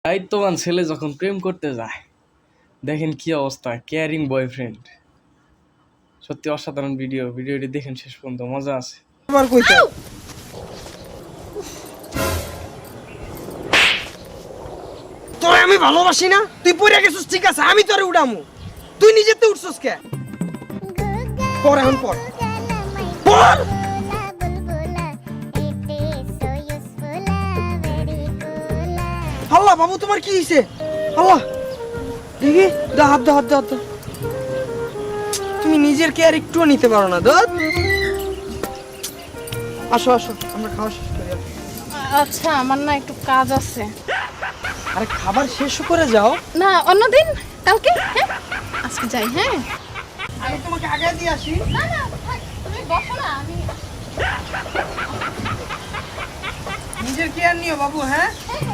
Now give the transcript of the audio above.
দায়িত্ববান ছেলে যখন প্রেম করতে যায় দেখেন কি অবস্থা, কেয়ারিং বয়ফ্রেন্ড। সত্যি অসাধারণ ভিডিওটি দেখেন শেষ পর্যন্ত, মজা আছে। তোর আমি ভালোবাসি না, তুই পড়ে গেছিস ঠিক আছে, আমি তোরে উড়ামু, তুই নিজেতে উঠছস কে? পর এখন পর পর। আল্লাহ বাবু তোমার কি হইছে? আল্লাহ দেখি, দা হাত দা হাত দা হাত দা। তুমি নিজের কেয়ার একটুও নিতে পারো না দোস্ত। আসো আসো, আমরা খাওয়া শেষ করি। আচ্ছা আমার না একটু কাজ আছে। আরে খাবার শেষ করে যাও না অন্যদিন, কালকে। হ্যাঁ আজকে যাই। হ্যাঁ আমি তোমাকে আগে দিয়ে আসি। না না থাক, তুমি বসো না, আমি নিজের কেয়ার নিও বাবু। হ্যাঁ হ্যাঁ